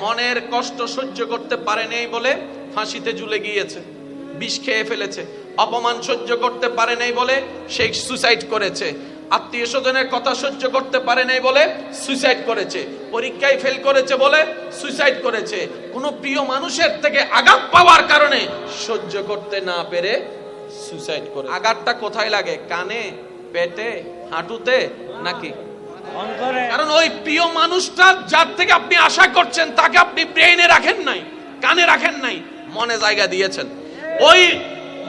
মনের কষ্ট সহ্য করতে পারে নাই বলে ফাঁসিতে ঝুলে গিয়েছে, বিষ খেয়ে ফেলেছে। অপমান সহ্য করতে পারে নাই বলে সে সুসাইড করেছে। আত্মীয় স্বজনের কথা সহ্য করতে পারে নাই বলে সুইসাইড করেছে। পরীক্ষায় ফেল করেছে বলে সুইসাইড করেছে। কোনো প্রিয় মানুষের থেকে আঘাত পাওয়ার কারণে সহ্য করতে না পেরে সুইসাইড করে। আঘাতটা কোথায় লাগে? কানে, পেটে, হাঁটুতে নাকি? কারণ ওই প্রিয় মানুষটা যার থেকে আপনি আশা করছেন তাকে আপনি ব্রেইনে রাখেন নাই, কানে রাখেন নাই, মনে জায়গা দিয়েছেন। ওই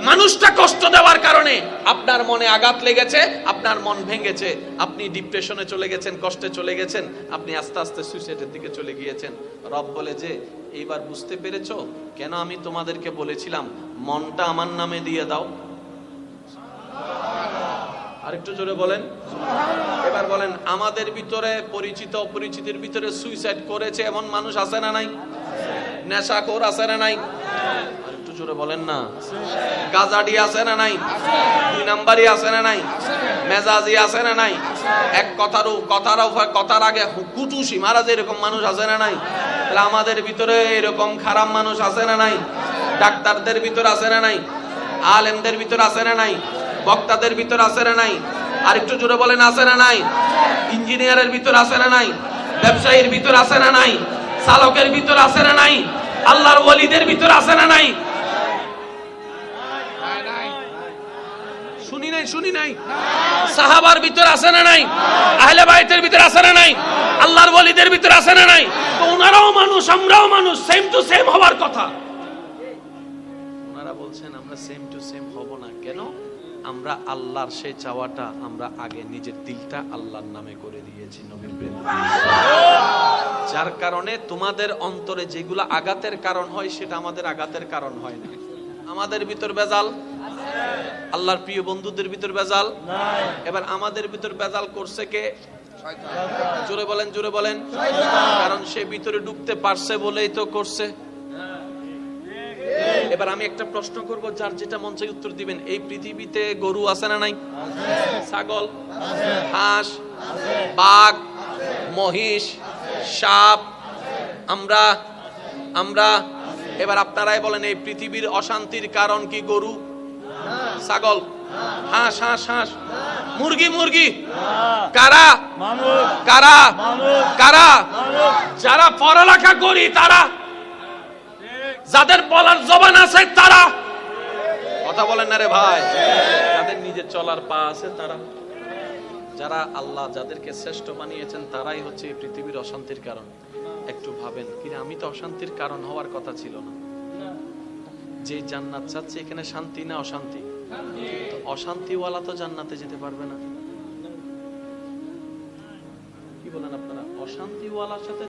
মানুষটা কষ্ট দেওয়ার কারণে আপনার মনে আঘাত লেগেছে, আপনার মন ভেঙেছে, আপনি ডিপ্রেশনে চলে গেছেন, কষ্টে চলে গেছেন, আপনি আস্তে আস্তে সুইসাইডের দিকে চলে গিয়েছেন। রব বলে যে এইবার বুঝতে পেরেছো কেন আমি তোমাদেরকে বলেছিলাম মনটা আমার নামে দিয়ে দাও? আরেকটু জোরে বলেন। এবার বলেন, আমাদের ভিতরে পরিচিত অপরিচিতের ভিতরে সুইসাইড করেছে এমন মানুষ আছে না নাই? নেশাখোর আছে না নাই? আরেকটু জোরে বলেন না। গাজাডি আছে না নাই? দুই নাম্বারই আছে না নাই? মেজাজি আছে না নাই? এক কথার আগে কুটুসি মারা যে এরকম মানুষ আছে না নাই? তাহলে আমাদের ভিতরে এরকম খারাপ মানুষ আছে না নাই? ডাক্তারদের ভিতরে আছে না নাই? আলেমদের ভিতরে আছে না নাই? বক্তাদের ভিতর আছে না নাই? আরেকটু জোরে বলেন, আছে না নাই? ইঞ্জিনিয়ারের ভিতর আছে না নাই? ব্যবসায়ীর ভিতর আছে না নাই? চালকের ভিতর আছে না নাই? আল্লাহর ওলিদের ভিতর আছে না নাই? শুনি নাই? সাহাবার ভিতর আছে না নাই? আহলে বাইতের ভিতর আছে না নাই? আল্লাহর ওলিদের ভিতর আছে না নাই? তো ওনারাও মানুষ, আমরাও মানুষ, সেম টু সেম হওয়ার কথা। ওনারা বলছেন আমরা সেম টু সেম হব না। কেন? আমরা আল্লাহর সেই চাওয়াটা আমরা আগে নিজের দিলটা আল্লাহর নামে করে দিয়েছি, নবীর প্রেম। যার কারণে তোমাদের অন্তরে যেগুলো আঘাতের কারণ হয় সেটা আমাদের আঘাতের কারণ হয় না। আমাদের ভিতর বেজাল, আল্লাহর প্রিয় বন্ধুদের ভিতর বেজাল। এবার আমাদের ভিতর বেজাল করছে কে? জোরে বলেন, জোরে বলেন। কারণ সে ভিতরে ঢুকতে পারছে বলেই তো করছে। এবার আমি একটা প্রশ্ন করব, যার যেটা মন চাই উত্তর দিবেন। এই পৃথিবীতে গরু আছে না নাই? ছাগল, হাঁস, বাঘ, মহিষ, সাপ, আমরা এবার আপনারাই বলেন, এই পৃথিবীর অশান্তির কারণ কি? গরু, ছাগল, হাঁস, মুরগি। কারা? যারা পড়ালেখা করি তারা, যাদের বলার জবান আছে তারা, কথা বলেন না রে ভাই, যাদের নিজের চলার পা আছে তারা, যারা আল্লাহ যাদেরকে শ্রেষ্ঠ বানিয়েছেন তারাই হচ্ছে এই পৃথিবীর অশান্তির কারণ। একটু ভাবেন, কিন্তু আমি তো অশান্তির কারণ হওয়ার কথা ছিল না। যে জান্নাত চাচ্ছে এখানে শান্তি না অশান্তি? তো অশান্তিওয়ালা তো জান্নাতে যেতে পারবে না। কি বলেন আপনারা? অশান্তিওয়ালার সাথে